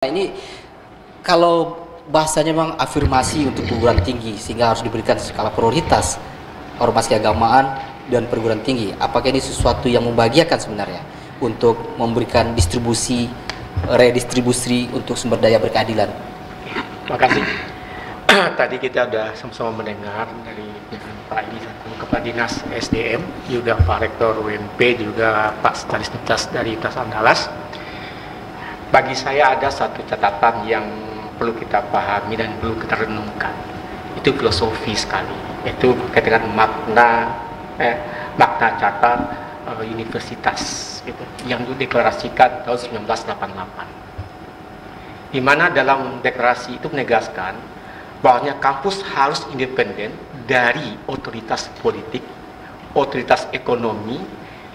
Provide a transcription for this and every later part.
Ini kalau bahasanya memang afirmasi untuk perguruan tinggi sehingga harus diberikan skala prioritas ormas keagamaan dan perguruan tinggi. Apakah ini sesuatu yang membahagiakan sebenarnya untuk memberikan distribusi, redistribusi untuk sumber daya berkeadilan? Terima kasih. Tadi kita sudah sama-sama mendengar dari Pak Edi Kepala Dinas SDM, juga Pak Rektor UMP, juga Pak Staris Nutas dari Universitas Andalas. Bagi saya ada satu catatan yang perlu kita pahami dan perlu kita renungkan. Itu filosofi sekali. Itu berkaitan dengan makna Carta Universitas gitu, yang dideklarasikan tahun 1988. Di mana dalam deklarasi itu menegaskan bahwa kampus harus independen dari otoritas politik, otoritas ekonomi,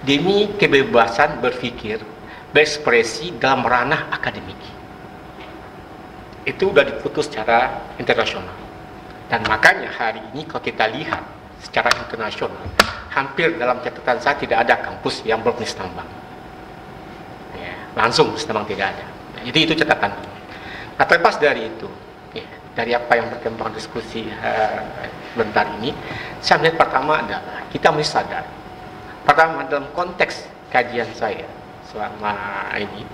demi kebebasan berpikir, berekspresi dalam ranah akademik. Itu sudah diputus secara internasional. Dan makanya hari ini kalau kita lihat secara internasional, hampir dalam catatan saya tidak ada kampus yang berjenis tambang. Ya, langsung tambang tidak ada. Nah, jadi itu catatan. Nah, terlepas dari itu, ya, dari apa yang berkembang diskusi sebentar ini, saya melihat pertama adalah kita mesti sadar. Pertama, dalam konteks kajian saya selama ini,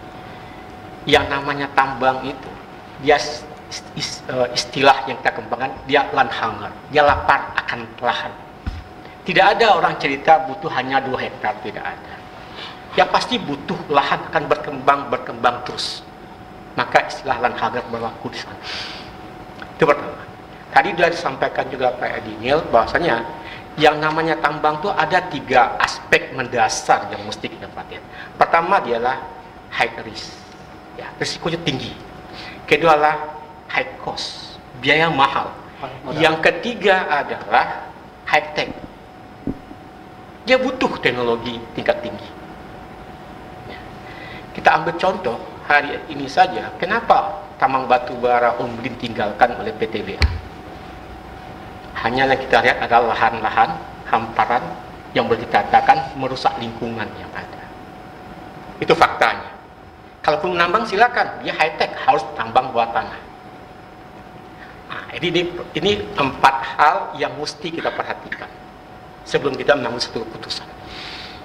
yang namanya tambang itu dia istilah yang kita kembangkan, dia land hunger, dia lapar akan lahan. Tidak ada orang cerita butuh hanya 2 hektar, tidak ada. Yang pasti butuh lahan akan berkembang terus. Maka istilah land hunger berlaku di sana. Itu pertama. Tadi sudah disampaikan juga Pak Edinil bahwasanya yang namanya tambang itu ada 3 aspek mendasar yang mesti kita perhatikan. Pertama dialah high risk, ya, risikonya tinggi. Kedua adalah high cost, biaya mahal. Yang ketiga adalah high tech, dia butuh teknologi tingkat tinggi. Ya. Kita ambil contoh hari ini saja, kenapa tambang batu bara Omblin tinggalkan oleh PTBA? Hanya yang kita lihat adalah lahan-lahan hamparan yang boleh dikatakan merusak lingkungan yang ada. Itu faktanya. Kalaupun menambang silakan, dia high tech, harus tambang bawah tanah. Nah, ini 4 hal yang mesti kita perhatikan sebelum kita mengambil satu keputusan.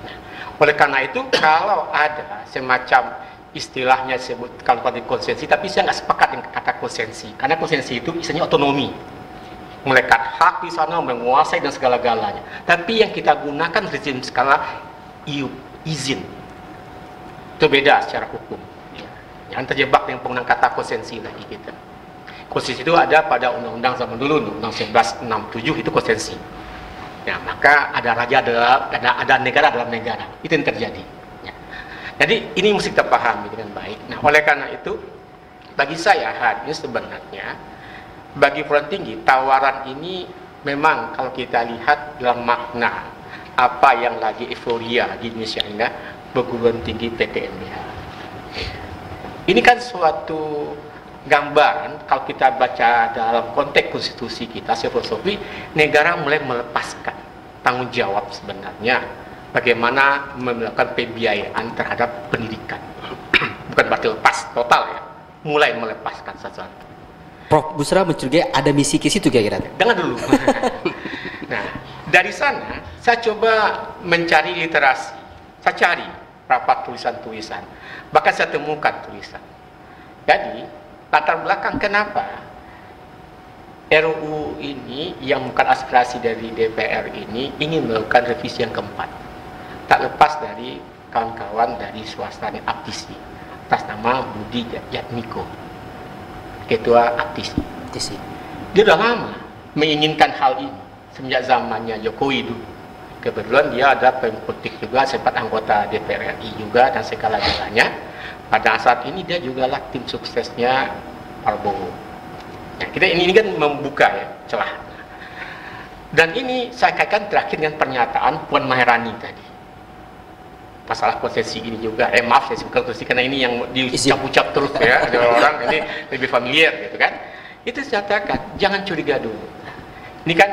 Nah, oleh karena itu, kalau ada semacam istilahnya disebut kalau konsensi, tapi saya nggak sepakat dengan kata konsensi, karena konsensi itu istilahnya otonomi, melekat hak di sana, menguasai dan segala-galanya. Tapi yang kita gunakan rezim skala izin. Itu beda secara hukum. Ya. Jangan terjebak dengan penggunaan kata konsensi lagi kita. Konsensi itu ada pada undang-undang zaman dulu, undang 1967 itu konsensi. Ya, maka ada raja ada negara dalam negara. Itu yang terjadi. Ya. Jadi ini mesti kita pahami dengan baik. Nah, oleh karena itu, bagi saya hari ini sebenarnya bagi perguruan tinggi, tawaran ini memang kalau kita lihat dalam makna apa yang lagi euforia di Indonesia ini, perguruan tinggi PTNBH. Ini kan suatu gambaran kalau kita baca dalam konteks konstitusi kita, filosofi, negara mulai melepaskan tanggung jawab sebenarnya bagaimana melakukan pembiayaan terhadap pendidikan. Bukan berarti lepas total ya, mulai melepaskan sesuatu. Prof. Busra mencurigai ada misi ke situ kira-kira? Dengar dulu. Nah, dari sana saya coba mencari literasi. Saya cari berapa tulisan-tulisan. Bahkan saya temukan tulisan. Jadi, latar belakang kenapa RUU ini yang bukan aspirasi dari DPR ini ingin melakukan revisi yang keempat. Tak lepas dari kawan-kawan dari swasta Aptisi atas nama Budi Yatmiko, Ketua Aptisi. Dia sudah lama menginginkan hal ini semenjak zamannya Jokowi dulu. Kebetulan dia ada politik juga, sempat anggota DPR RI juga dan segala-galanya. Pada saat ini dia juga lah tim suksesnya Prabowo. Nah, kita ini kan membuka ya celah. Dan ini saya kaitkan terakhir dengan pernyataan Puan Maharani tadi. Masalah konsensi ini juga, maaf saya sebutkan konsensi karena ini yang diucap-ucap terus ya, ada orang ini lebih familiar gitu kan. Itu saya katakan, jangan curiga dulu. Ini kan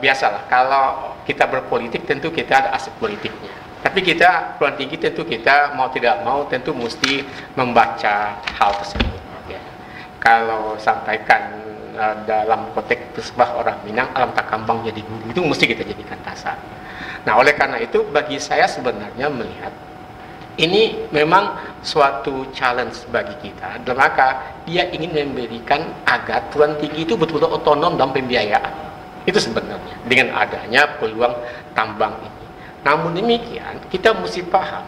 biasalah, kalau kita berpolitik tentu kita ada aspek politiknya. Tapi kita perguruan tinggi tentu kita mau tidak mau tentu mesti membaca hal tersebut. Ya. kalau sampaikan dalam konteks pesbah orang Minang, alam tak kambang jadi guru, itu mesti kita jadikan dasar. Nah, oleh karena itu bagi saya sebenarnya melihat ini memang suatu challenge bagi kita, dalam rangka dia ingin memberikan agar perguruan tinggi itu betul-betul otonom dalam pembiayaan. Itu sebenarnya dengan adanya peluang tambang ini. Namun demikian, kita mesti paham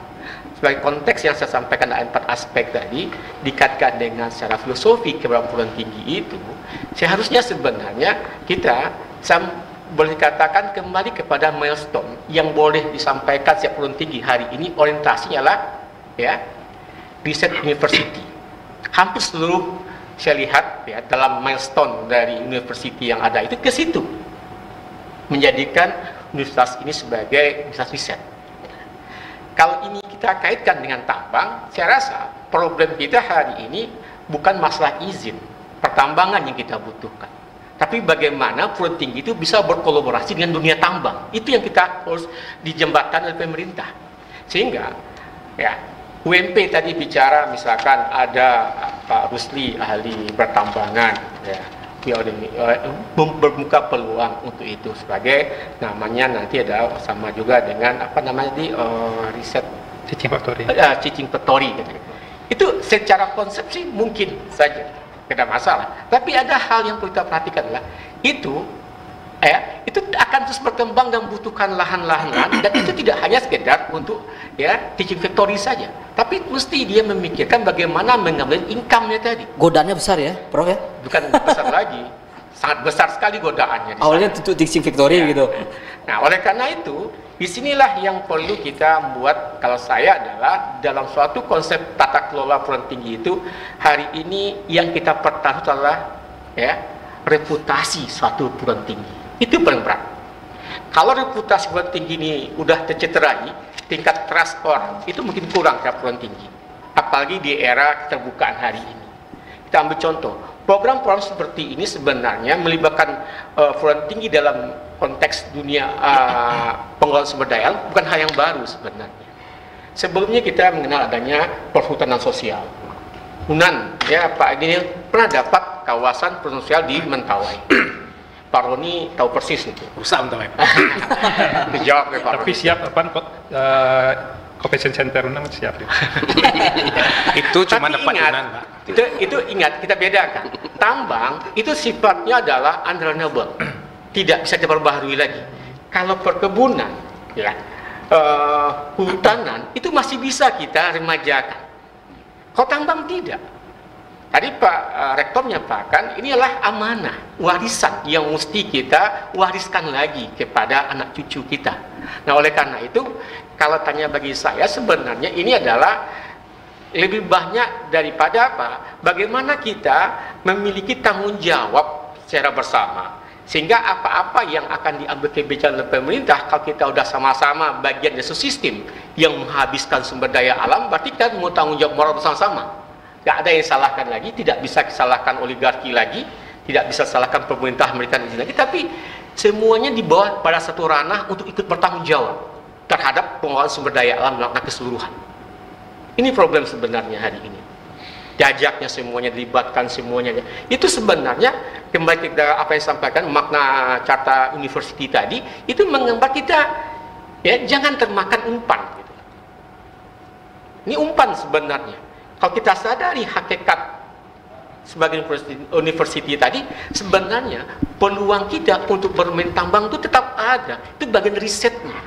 sebagai konteks yang saya sampaikan ada 4 aspek tadi, dikaitkan dengan secara filosofi keberadaan perguruan tinggi itu, seharusnya sebenarnya kita boleh dikatakan kembali kepada milestone yang boleh disampaikan setiap perguruan tinggi hari ini. Orientasinya adalah ya riset university. Hampir seluruh saya lihat ya dalam milestone dari university yang ada itu ke situ, menjadikan universitas ini sebagai universitas riset. Kalau ini kita kaitkan dengan tambang, saya rasa problem kita hari ini bukan masalah izin pertambangan yang kita butuhkan, tapi bagaimana perguruan tinggi itu bisa berkolaborasi dengan dunia tambang. Itu yang kita harus dijembatkan oleh pemerintah. Sehingga ya UMP tadi bicara misalkan ada Pak Rusli ahli pertambangan ya, berbuka peluang untuk itu sebagai namanya nanti ada sama juga dengan apa namanya di riset Cicing Factory gitu. Itu secara konsep sih mungkin saja, tidak masalah. Tapi ada hal yang perlu kita perhatikan adalah itu akan terus berkembang dan membutuhkan lahan-lahan, dan itu tidak hanya sekedar untuk ya teaching factory saja, tapi mesti dia memikirkan bagaimana mengambil income-nya tadi. Godaannya besar ya, Prof ya? Bukan besar lagi, sangat besar sekali godaannya. Awalnya untuk teaching factory gitu. Nah, oleh karena itu, disinilah yang perlu kita buat. Kalau saya adalah dalam suatu konsep tata kelola perguruan tinggi itu, hari ini yang kita pertaruhkan adalah ya reputasi suatu perguruan tinggi. Itu paling berat. Kalau reputasi perguruan tinggi ini udah tercederai, tingkat trust orang itu mungkin kurang ke perguruan tinggi. Apalagi di era keterbukaan hari ini. Kita ambil contoh, program-program seperti ini sebenarnya melibatkan perguruan tinggi dalam konteks dunia pengelolaan sumber daya alam bukan hal yang baru sebenarnya. Sebelumnya kita mengenal adanya perhutanan sosial. Unan, ya Pak ini pernah dapat kawasan perhutanan sosial di Mentawai. Pak Roni tahu persis itu. Usah Mentawai. Dijawab ya Pak Tapi Roni. siap apa Compensation Center Unan siap. Itu cuma Tapi dapat ingat, Unan, Pak. itu ingat kita bedakan. Tambang itu sifatnya adalah unrenewable, tidak bisa diperbaharui lagi. Kalau perkebunan, ya, hutanan itu masih bisa kita remajakan. Kalau tambang tidak. Tadi Pak Rektor menyampaikan ini adalah amanah, warisan yang mesti kita wariskan lagi kepada anak cucu kita. Nah, oleh karena itu, kalau tanya bagi saya sebenarnya ini adalah lebih banyak daripada apa? Bagaimana kita memiliki tanggung jawab secara bersama. Sehingga apa-apa yang akan diambil kebijakan oleh pemerintah, kalau kita sudah sama-sama bagian dari sistem yang menghabiskan sumber daya alam, berarti kita mau tanggung jawab moral bersama-sama. Tidak ada yang salahkan lagi, tidak bisa disalahkan oligarki lagi, tidak bisa salahkan pemerintah Amerika lagi, tapi semuanya dibawa pada satu ranah untuk ikut bertanggung jawab terhadap pengelolaan sumber daya alam dalam keseluruhan. Ini problem sebenarnya hari ini. Diajaknya semuanya, dilibatkan semuanya. Itu sebenarnya kembali kita apa yang disampaikan makna Carta University tadi, itu menggambar kita ya jangan termakan umpan. Gitu. Ini umpan sebenarnya. Kalau kita sadari hakikat sebagai university tadi, sebenarnya peluang kita untuk bermain tambang itu tetap ada. Itu bagian risetnya.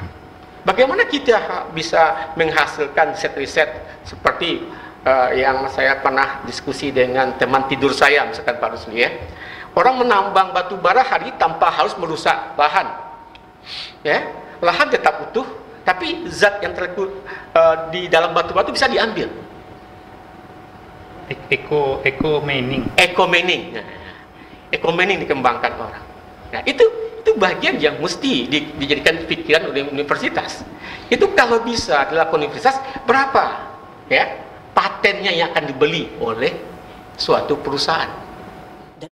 Bagaimana kita bisa menghasilkan riset seperti yang saya pernah diskusi dengan teman tidur saya, misalkan Pak Rusli ya. Orang menambang batu bara hari tanpa harus merusak lahan. Ya, lahan tetap utuh, tapi zat yang terkut di dalam batu bara itu bisa diambil. Eco mining. Nah, eco mining dikembangkan orang. Nah, itu bagian yang mesti dijadikan pikiran oleh universitas. Itu kalau bisa dilakukan universitas, berapa ya patennya yang akan dibeli oleh suatu perusahaan.